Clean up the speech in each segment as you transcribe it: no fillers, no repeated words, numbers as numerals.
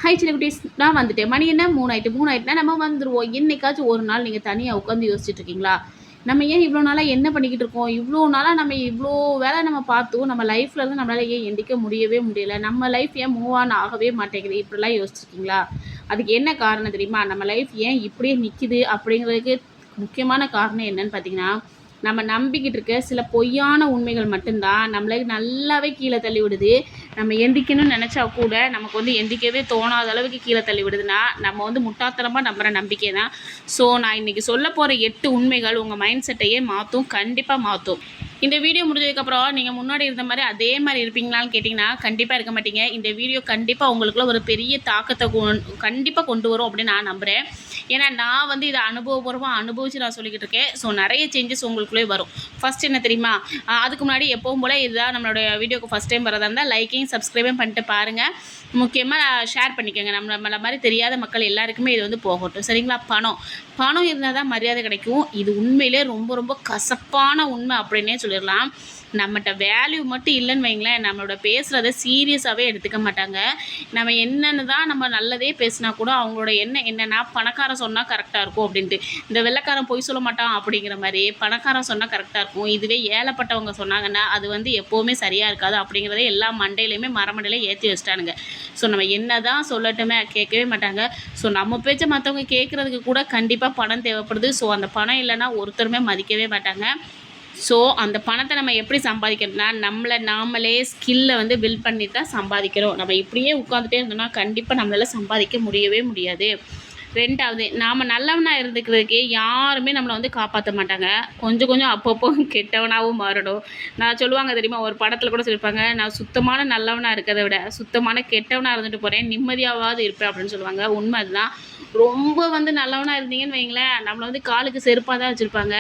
High சின்ன குட்டீஸ், நான் வந்துட்டேன். மணி என்ன 3 ஆயிட்டு. 3 ஆயிட்டுனா நம்ம வந்துருவோம். என்னைக்காச்சும் ஒரு நாள் நீங்கள் தனியாக உட்காந்து யோசிச்சுட்டு இருக்கீங்களா? நம்ம ஏன் இவ்வளோ நாளாக என்ன பண்ணிக்கிட்டு இருக்கோம்? இவ்வளோ நாளாக நம்ம இவ்வளோ வேலை நம்ம பார்த்தோம். நம்ம லைஃப்ல இருந்து நம்மளால ஏன் எந்திக்க முடியவே முடியல? நம்ம லைஃப் ஏன் மூவ் ஆன் ஆகவே மாட்டேங்குது? இப்படிலாம் யோசிச்சிருக்கீங்களா? அதுக்கு என்ன காரணம் தெரியுமா? நம்ம லைஃப் ஏன் இப்படியே நிற்கிது அப்படிங்கிறதுக்கு முக்கியமான காரணம் என்னன்னு பார்த்தீங்கன்னா, நம்ம நம்பிக்கிட்டு இருக்க சில பொய்யான உண்மைகள் மட்டும்தான் நம்மளை நல்லாவே கீழே தள்ளி விடுது. நம்ம எந்திக்கணும்னு நினச்சா கூட நமக்கு வந்து எந்திக்கவே தோணாத அளவுக்கு கீழே தள்ளி விடுதுன்னா, நம்ம வந்து முட்டாள்தனமாக நம்புகிற நம்பிக்கை தான். ஸோ நான் இன்றைக்கி சொல்ல போகிற 8 உண்மைகள் உங்கள் மைண்ட் செட்டையே மாற்றும், கண்டிப்பாக மாற்றும். இந்த வீடியோ முடிஞ்சதுக்கப்புறம் நீங்கள் முன்னாடி இருந்த மாதிரி அதே மாதிரி இருப்பீங்களான்னு கேட்டிங்கன்னா கண்டிப்பாக இருக்க மாட்டீங்க. இந்த வீடியோ கண்டிப்பாக உங்களுக்குள்ள ஒரு பெரிய தாக்கத்தை கண்டிப்பாக கொண்டு வரும் அப்படின்னு நான் நம்புகிறேன். ஏன்னா நான் வந்து இதை அனுபவபூர்வமாக அனுபவித்து நான் சொல்லிக்கிட்டு இருக்கேன். ஸோ நிறைய சேஞ்சஸ் உங்களுக்குள்ளே வரும். ஃபஸ்ட் என்ன தெரியுமா? அதுக்கு முன்னாடி எப்பவும் போல் இதுதான் நம்மளோட வீடியோக்கு ஃபஸ்ட் டைம் வரதா இருந்தால் லைக்கையும் சப்ஸ்கிரைபும் பண்ணிட்டு பாருங்கள். முக்கியமாக ஷேர் பண்ணிக்கோங்க. நம்மளை மாதிரி தெரியாத மக்கள் எல்லாருக்குமே இது வந்து போகட்டும், சரிங்களா? பணம் இருந்தால் தான் மரியாதை கிடைக்கும். இது உண்மையிலே ரொம்ப ரொம்ப கசப்பான உண்மை அப்படின்னே சொல்லிடலாம். நம்மகிட்ட வேல்யூ மட்டும் இல்லைன்னு வைங்களேன், நம்மளோட பேசுகிறத சீரியஸாகவே எடுத்துக்க மாட்டாங்க. நம்ம என்னென்னு தான் நம்ம நல்லதே பேசினா கூட அவங்களோட எண்ணம் என்னென்னா பணக்காரன் சொன்னால் கரெக்டாக இருக்கும் அப்படின்ட்டு. இந்த வெள்ளைக்காரன் பொய் சொல்ல மாட்டான் அப்படிங்கிற மாதிரி பணக்காரன் சொன்னால் கரெக்டாக இருக்கும். இதுவே ஏழைப்பட்டவங்க சொன்னாங்கன்னா அது வந்து எப்போவுமே சரியாக இருக்காது அப்படிங்கிறதே எல்லா மண்டையிலையுமே மரமண்டையிலையும் ஏற்றி வச்சிட்டானுங்க. ஸோ நம்ம என்ன தான் சொல்லட்டுமே கேட்கவே மாட்டாங்க. ஸோ நம்ம பேச்சை மற்றவங்க கேட்குறதுக்கு கூட கண்டிப்பாக பணம் தேவைப்படுது. ஸோ அந்த பணம் இல்லைன்னா ஒருத்தருமே மதிக்கவே மாட்டாங்க. ஸோ அந்த பணத்தை நம்ம எப்படி சம்பாதிக்கணும்னா நாமளே ஸ்கில்லை வந்து பில்ட் பண்ணி தான் சம்பாதிக்கிறோம். நம்ம இப்படியே உட்காந்துட்டே இருந்தோம்னா கண்டிப்பாக நம்மளால் சம்பாதிக்க முடியவே முடியாது. 2வது, நாம் நல்லவனாக இருந்துக்கிறதுக்கு யாருமே நம்மளை வந்து காப்பாற்ற மாட்டாங்க. கொஞ்சம் அப்பப்போ கெட்டவனாகவும் மாறணும். நான் சொல்லுவாங்க தெரியுமா, ஒரு படத்தில் கூட சொல்லியிருப்பாங்க, நான் சுத்தமான நல்லவனாக இருக்கிறத விட சுத்தமான கெட்டவனாக இருந்துட்டு போகிறேன், நிம்மதியாவது இருப்பேன் அப்படின்னு சொல்லுவாங்க. உண்மை அதுதான். ரொம்ப வந்து நல்லவனாக இருந்தீங்கன்னு வைங்களேன், நம்மளை வந்து காலுக்கு செருப்பாக தான் வச்சுருப்பாங்க.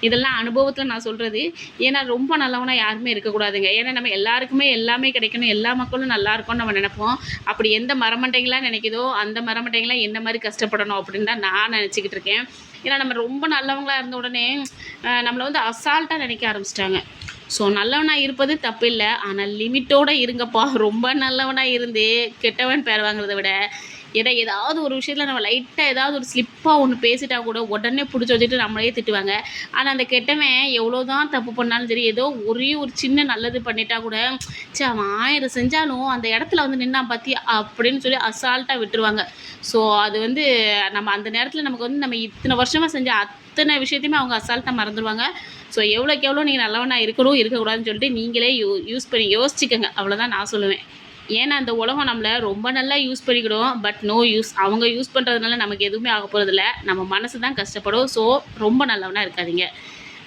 இதெல்லாம் அனுபவத்தில் நான் சொல்கிறது. ஏன்னா ரொம்ப நல்லவனாக யாருமே இருக்கக்கூடாதுங்க. ஏன்னா நம்ம எல்லாருக்குமே எல்லாமே கிடைக்கணும், எல்லா மக்களும் நல்லா இருக்கும்னு நம்ம நினைப்போம். அப்படி எந்த மரமண்டைங்களாம் நினைக்குதோ அந்த மரமண்டைங்களாம் என்ன மாதிரி கஷ்டப்படணும் அப்படின்னு தான் நான் நினச்சிக்கிட்டு இருக்கேன். ஏன்னா நம்ம ரொம்ப நல்லவங்களாக இருந்த உடனே நம்மளை வந்து அசால்ட்டாக நினைக்க ஆரம்பிச்சிட்டாங்க. ஸோ நல்லவனாக இருப்பது தப்பில்லை, ஆனால் லிமிட்டோடு இருங்கப்பா. ரொம்ப நல்லவனாக இருந்து கெட்டவன் பேர் வாங்குறத விட ஏதாவது ஒரு விஷயத்தில் நம்ம லைட்டாக ஏதாவது ஒரு ஸ்லிப்பாக ஒன்று பேசிட்டா கூட உடனே பிடிச்சி வச்சுட்டு நம்மளே திட்டுவாங்க. ஆனால் அந்த கெட்டவன் எவ்வளோ தான் தப்பு பண்ணாலும் சரி, ஏதோ ஒரே ஒரு சின்ன நல்லது பண்ணிட்டா கூட சரி அவன் 1000 செஞ்சாலும் அந்த இடத்துல வந்து நின்னா பற்றி அப்படின்னு சொல்லி அசால்ட்டாக விட்டுருவாங்க. ஸோ அது வந்து நம்ம அந்த நேரத்தில் நமக்கு வந்து நம்ம இத்தனை வருஷமாக செஞ்ச அத்தனை விஷயத்தையுமே அவங்க அசால்ட்டாக மறந்துடுவாங்க. ஸோ எவ்வளோக்கு எவ்வளோ நீங்கள் நல்லவனாக இருக்கணும் இருக்கக்கூடாதுன்னு சொல்லிட்டு நீங்களே யூஸ் பண்ணி யோசிச்சுக்கோங்க. அவ்வளோதான் நான் சொல்லுவேன். ஏன்னா அந்த உலகம் நம்மளை ரொம்ப நல்லா யூஸ் பண்ணிக்கிடும், பட் நோ யூஸ். அவங்க யூஸ் பண்ணுறதுனால நமக்கு எதுவுமே ஆக போகிறதில்ல, நம்ம மனசு தான் கஷ்டப்படும். ஸோ ரொம்ப நல்லவனாக இருக்காதீங்க.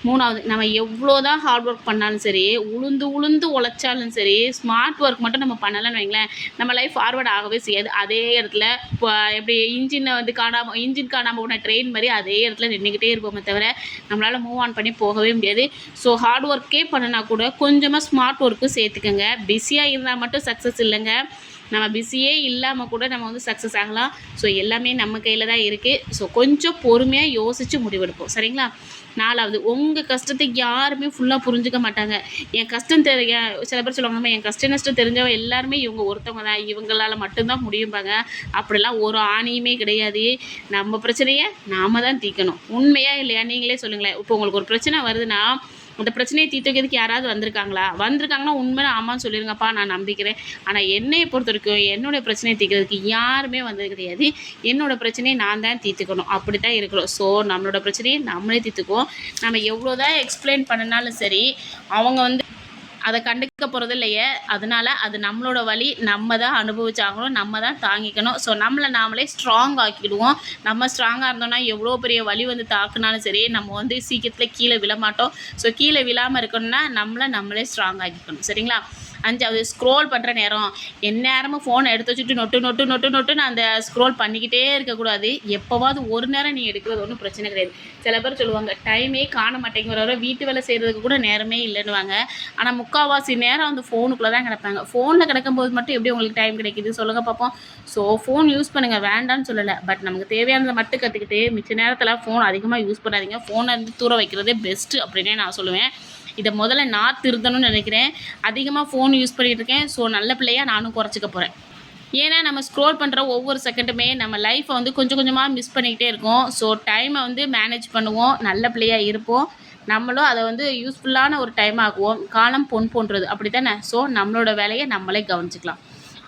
3வது, நம்ம எவ்வளோ தான் ஹார்ட் ஒர்க் பண்ணாலும் சரி, உளுந்து உழைச்சாலும் சரி, ஸ்மார்ட் ஒர்க் மட்டும் நம்ம பண்ணலைன்னு வைங்களேன், நம்ம லைஃப் ஃபார்வர்ட் ஆகவே செய்யாது. அதே இடத்துல இப்போ எப்படி இன்ஜின் காணாமல் போன ட்ரெயின் மாதிரி அதே இடத்துல நின்றுக்கிட்டே இருப்போமே தவிர நம்மளால் மூவ் ஆன் பண்ணி போகவே முடியாது. ஸோ ஹார்ட் ஒர்க்கே பண்ணினா கூட கொஞ்சமாக ஸ்மார்ட் ஒர்க்கு சேர்த்துக்கோங்க. பிஸியாக இருந்தால் மட்டும் சக்ஸஸ் இல்லைங்க. நம்ம பிஸியே இல்லாமல் கூட நம்ம வந்து சக்ஸஸ் ஆகலாம். ஸோ எல்லாமே நம்ம கையில் தான் இருக்குது. ஸோ கொஞ்சம் பொறுமையாக யோசித்து முடிவெடுப்போம், சரிங்களா? 4வது, உங்கள் கஷ்டத்துக்கு யாருமே ஃபுல்லாக புரிஞ்சுக்க மாட்டாங்க. என் கஷ்டம் சில பேர் சொல்லுவாங்க, என் கஷ்ட நஷ்டம் தெரிஞ்சவங்க எல்லாருமே இவங்க ஒருத்தவங்க தான், இவங்களால் மட்டும்தான் முடியும்பாங்க. அப்படிலாம் ஒரு ஆணியுமே கிடையாது. நம்ம பிரச்சனையை நாம் தான் தீர்க்கணும். உண்மையா இல்லையா நீங்களே சொல்லுங்களேன். இப்போ உங்களுக்கு ஒரு பிரச்சனை வருதுன்னா அந்த பிரச்சனையை தீர்த்துக்கிறதுக்கு யாராவது வந்திருக்காங்கன்னா உண்மையாக ஆமான்னு சொல்லிடுங்கப்பா, நான் நம்பிக்கிறேன். ஆனால் என்னையை பொறுத்த வரைக்கும் என்னுடைய பிரச்சனையை தீர்க்கிறதுக்கு யாருமே வந்தது கிடையாது. என்னோடய பிரச்சனையை நான் தான் தீர்த்துக்கணும், அப்படி தான் இருக்கிறோம். ஸோ நம்மளோட பிரச்சனையை நம்மளே தீர்த்துக்குவோம். நம்ம எவ்வளோ தான் எக்ஸ்பிளைன் பண்ணினாலும் சரி, அவங்க வந்து அதை கண்டுக்க போகிறது இல்லையே. அதனால் அது நம்மளோட வழி, நம்ம தான் அனுபவிச்சாகணும், நம்ம தான் தாங்கிக்கணும். ஸோ நம்மளை நாமளே ஸ்ட்ராங் ஆக்கிடுவோம். நம்ம ஸ்ட்ராங்காக இருந்தோம்னா எவ்வளோ பெரிய வலி வந்து தாக்குனாலும் சரி, நம்ம வந்து சீக்கிரத்தில் கீழே விழமாட்டோம். ஸோ கீழே விழாமல் இருக்கணும்னா நம்மளே ஸ்ட்ராங் ஆக்கிக்கணும், சரிங்களா? 5வது, ஸ்க்ரோல் பண்ணுற நேரம் எந்நேரமும் ஃபோனை எடுத்து வச்சுட்டு நொட்டுன்னு அந்த ஸ்க்ரோல் பண்ணிக்கிட்டே இருக்கக்கூடாது. எப்போவாவது ஒரு நேரம் நீ எடுக்கிறது ஒன்றும் பிரச்சனை கிடையாது. சில பேர் சொல்லுவாங்க டைமே காண மாட்டேங்கிற வீட்டு வேலை செய்கிறதுக்கு கூட நேரமே இல்லைன்னுவாங்க. ஆனால் முக்கால்வாசி நேரம் அந்த ஃபோனுக்குள்ளே தான் கிடப்பாங்க. ஃபோனில் கிடக்கும்போது மட்டும் எப்படி உங்களுக்கு டைம் கிடைக்கிது சொல்லுங்கள் பார்ப்போம். ஸோ ஃபோன் யூஸ் பண்ணுங்கள், வேண்டான்னு சொல்லலை. பட் நமக்கு தேவையானதை மட்டும் கற்றுக்கிட்டு மிச்ச நேரத்தில் ஃபோன் அதிகமாக யூஸ் பண்ணாதீங்க. ஃபோனை வந்து தூர வைக்கிறதே பெஸ்ட்டு அப்படின்னே நான் சொல்லுவேன். இதை முதல்ல நான் திருத்தணும்னு நினைக்கிறேன். அதிகமாக ஃபோன் யூஸ் பண்ணிகிட்டு இருக்கேன். ஸோ நல்ல பிள்ளையாக நானும் குறைச்சிக்க போகிறேன். ஏன்னா நம்ம ஸ்க்ரோல் பண்ணுற ஒவ்வொரு செகண்டுமே நம்ம லைஃப்பை வந்து கொஞ்சம் கொஞ்சமாக மிஸ் பண்ணிக்கிட்டே இருக்கோம். ஸோ டைமை வந்து மேனேஜ் பண்ணுவோம், நல்ல பிள்ளையாக இருப்போம். நம்மளும் அதை வந்து யூஸ்ஃபுல்லான ஒரு டைம் ஆக்குவோம். காலம் பொன் போன்றது அப்படி தானே. ஸோ நம்மளோட வேலையை நம்மளே கவனிச்சிக்கலாம்.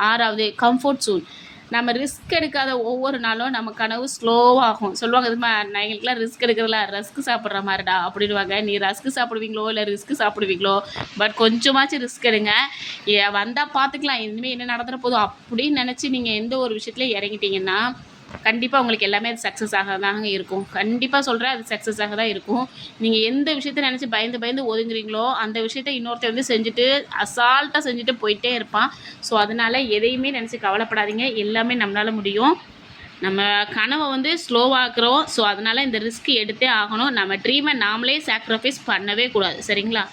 6வது கம்ஃபர்ட் ஜோன். நம்ம ரிஸ்க் எடுக்காத ஒவ்வொரு நாளும் நம்ம கனவு ஸ்லோவாகும். சொல்லுவாங்க இதுமா நான் எங்களுக்குலாம் ரிஸ்க் எடுக்கிறதுல ரஸ்க் சாப்பிட்ற மாதிரிடா அப்படின்வாங்க. நீ ரஸ்க் சாப்பிடுவீங்களோ இல்லை ரிஸ்க் சாப்பிடுவீங்களோ, பட் கொஞ்சமாச்சும் ரிஸ்க் எடுங்க. வந்தால் பார்த்துக்கலாம், இனிமேல் என்ன நடந்துட போதும் அப்படின்னு நினச்சி நீங்கள் எந்த ஒரு விஷயத்துலையும் இறங்கிட்டீங்கன்னா கண்டிப்பாக உங்களுக்கு எல்லாமே அது சக்ஸஸ் ஆக தாங்க இருக்கும். கண்டிப்பாக சொல்கிறேன், அது சக்ஸஸ் ஆக தான் இருக்கும். நீங்கள் எந்த விஷயத்த நினச்சி பயந்து பயந்து ஒதுங்குறீங்களோ அந்த விஷயத்த இன்னொருத்தர் வந்து செஞ்சுட்டு அசால்ட்டாக செஞ்சுட்டு போயிட்டே இருப்பான். ஸோ அதனால் எதையுமே நினச்சி கவலைப்படாதீங்க, எல்லாமே நம்மளால் முடியும். நம்ம கனவை வந்து ஸ்லோவாக்குறோம். ஸோ அதனால் இந்த ரிஸ்க் எடுத்தே ஆகணும். நம்ம ட்ரீமை நாமளே சாக்ரிஃபைஸ் பண்ணவே கூடாது. சரிங்களா?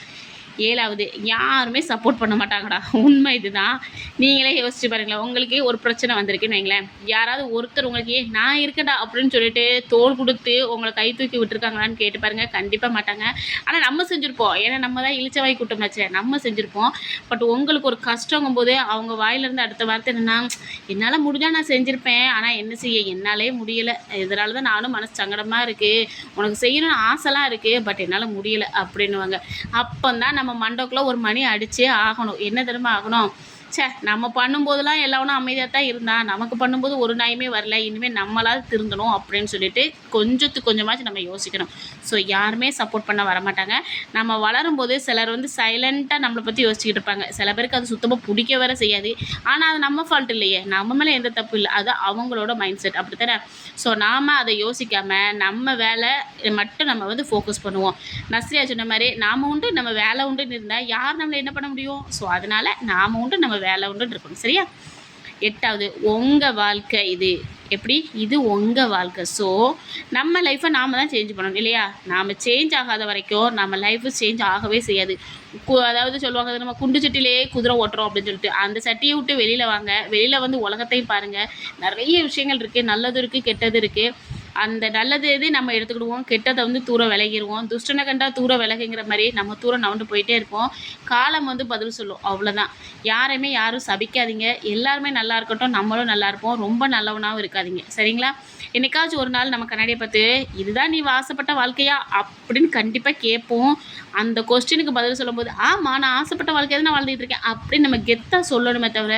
7வது யாருமே சப்போர்ட் பண்ண மாட்டாங்கடா. உண்மை இதுதான். நீங்களே யோசிச்சு பாருங்களேன். உங்களுக்கு ஒரு பிரச்சனை வந்திருக்குன்னு வைங்களேன், யாராவது ஒருத்தர் உங்களுக்கு நான் இருக்கேன்டா அப்படின்னு சொல்லிட்டு தோள் கொடுத்து உங்களை கை தூக்கி விட்டுருக்காங்களான்னு கேட்டு பாருங்கள். கண்டிப்பாக மாட்டாங்க. ஆனால் நம்ம செஞ்சுருப்போம். ஏன்னா நம்ம தான் இழிச்சவாய் கூட்டமாச்சே, நம்ம செஞ்சுருப்போம். பட் உங்களுக்கு ஒரு கஷ்டங்கும் போது அவங்க வாயிலிருந்து அடுத்த வார்த்தை என்னென்னா, என்னால் முடிஞ்சால் நான் செஞ்சுருப்பேன், ஆனால் என்ன செய்ய என்னாலே முடியலை, இதனால தான் நானும் மனசு சங்கடமாக இருக்குது, உனக்கு செய்யணும்னு ஆசைலாம் இருக்குது, பட் என்னால் முடியலை அப்படின்னுவாங்க. அப்போ தான் நம்ம மண்டக்குள்ளே ஒரு மணி அடிச்சே ஆகணும். என்ன தெரியுமா ஆகணும், நம்ம பண்ணும்போதெல்லாம் எல்லாவனும் அமைதியாக தான் இருந்தான், நமக்கு பண்ணும்போது ஒரு நாயுமே வரல, இனிமேல் நம்மளாவது திருந்தணும் அப்படின்னு சொல்லிட்டு கொஞ்சத்துக்கு கொஞ்சமாச்சும் நம்ம யோசிக்கணும். ஸோ யாருமே சப்போர்ட் பண்ண வரமாட்டாங்க. நம்ம வளரும்போது சிலர் வந்து சைலண்ட்டாக நம்மளை பற்றி யோசிச்சுக்கிட்டு இருப்பாங்க. சில பேருக்கு அது சுத்தமாக பிடிக்க வர செய்யாது. ஆனால் அது நம்ம ஃபால்ட் இல்லையே, நம்ம மேலே எந்த தப்பு இல்லை, அது அவங்களோட மைண்ட் செட் அப்படி தானே. ஸோ நாம் அதை யோசிக்காமல் நம்ம வேலை மட்டும் நம்ம வந்து ஃபோக்கஸ் பண்ணுவோம். நஸ்ரியா சொன்ன மாதிரி நாம் உண்டு நம்ம வேலை உண்டுன்னு இருந்தால் யார் நம்மளை என்ன பண்ண முடியும். ஸோ அதனால் நாம் உண்டு நம்ம வேலை உண்டுன்னு இருக்கணும். சரியா? 8வது உங்கள் வாழ்க்கை இது எப்படி, இது உங்கள் வாழ்க்கை. ஸோ நம்ம லைஃப்பை நாம் தான் சேஞ்ச் பண்ணணும் இல்லையா? நாம் சேஞ்ச் ஆகாத வரைக்கும் நம்ம லைஃப்பு சேஞ்ச் ஆகவே செய்யாது. அதாவது சொல்லுவாங்க, நம்ம குண்டு சட்டிலே குதிரை ஓட்டுறோம் அப்படின்னு சொல்லிட்டு, அந்த சட்டியை விட்டு வெளியில் வாங்க, வெளியில் வந்து உலகத்தையும் பாருங்கள். நிறைய விஷயங்கள் இருக்குது, நல்லது இருக்குது, கெட்டது இருக்குது. அந்த நல்லது எது நம்ம எடுத்துக்கிடுவோம், கெட்டதை வந்து தூர விலகிடுவோம். துஷ்டனை கண்டா தூர விலகுங்கிற மாதிரி நம்ம தூரம் நவுண்டு போயிட்டே இருப்போம். காலம் வந்து பதில் சொல்லும், அவ்வளோதான். யாரையுமே யாரும் சபிக்காதீங்க. எல்லாருமே நல்லா இருக்கட்டும், நம்மளும் நல்லா இருப்போம். ரொம்ப நல்லவனாகவும் இருக்காதீங்க. சரிங்களா? என்னைக்காச்சும் ஒரு நாள் நம்ம கண்ணாடியை பார்த்து இதுதான் நீ ஆசைப்பட்ட வாழ்க்கையா அப்படின்னு கண்டிப்பாக கேட்போம். அந்த கொஸ்டினுக்கு பதில் சொல்லும்போது ஆமாம் நான் ஆசைப்பட்ட வாழ்க்கையை தான் நான் வாழ்ந்துட்டு இருக்கேன் அப்படின்னு நம்ம கெத்தாக சொல்லணுமே தவிர,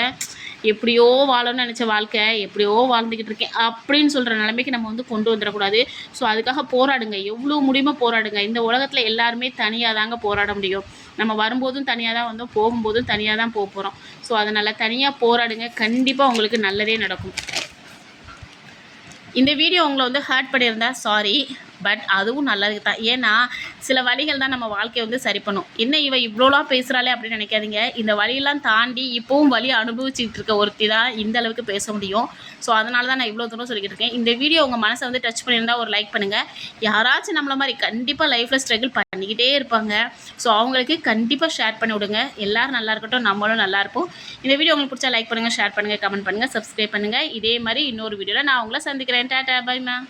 எப்படியோ வாழணும்னு நினச்ச வாழ்க்கை எப்படியோ வாழ்ந்துக்கிட்டு இருக்கேன் அப்படின்னு சொல்கிற நிலைமைக்கு நம்ம வந்து கொண்டு வந்துடக்கூடாது. ஸோ அதுக்காக போராடுங்க, எவ்வளோ முடியுமோ போராடுங்க. இந்த உலகத்தில் எல்லாருமே தனியாக தாங்க போராட முடியும். நம்ம வரும்போதும் தனியாக தான் வந்தோம், போகும்போதும் தனியாக தான் போக போகிறோம். ஸோ அதனால் தனியாக போராடுங்க, கண்டிப்பாக உங்களுக்கு நல்லதே நடக்கும். இந்த வீடியோ உங்களை வந்து ஹர்ட் பண்ணியிருந்தா சாரி, பட் அதுவும் நல்லது தான். ஏன்னா சில வழிகள் தான் நம்ம வாழ்க்கையை வந்து சரி பண்ணும். என்ன இவ இவ்வளோலாம் பேசுகிறாளே அப்படின்னு நினைக்காதீங்க. இந்த வழியெல்லாம் தாண்டி இப்போவும் வழி அனுபவிச்சுட்டு இருக்க ஒருத்தி தான் இந்த அளவுக்கு பேச முடியும். ஸோ அதனால தான் நான் இவ்வளோ தூரம் சொல்லிக்கிட்டு இருக்கேன். இந்த வீடியோ உங்கள் மனசை வந்து டச் பண்ணியிருந்தால் ஒரு லைக் பண்ணுங்கள். யாராச்சும் நம்மளை மாதிரி கண்டிப்பாக லைஃப்பில் ஸ்ட்ரகிள் பண்ணிக்கிட்டே இருப்பாங்க. ஸோ அவங்களுக்கு கண்டிப்பாக ஷேர் பண்ணி விடுங்க. எல்லோரும் நல்லா இருக்கட்டும், நம்மளும் நல்லா இருப்போம். இந்த வீடியோ உங்களுக்கு பிடிச்சா லைக் பண்ணுங்கள், ஷேர் பண்ணுங்கள், கமெண்ட் பண்ணுங்கள், சப்ஸ்கிரைப் பண்ணுங்கள். இதே மாதிரி இன்னொரு வீடியோவில் நான் உங்களை சந்திக்கிறேன். Tata, by ma'am.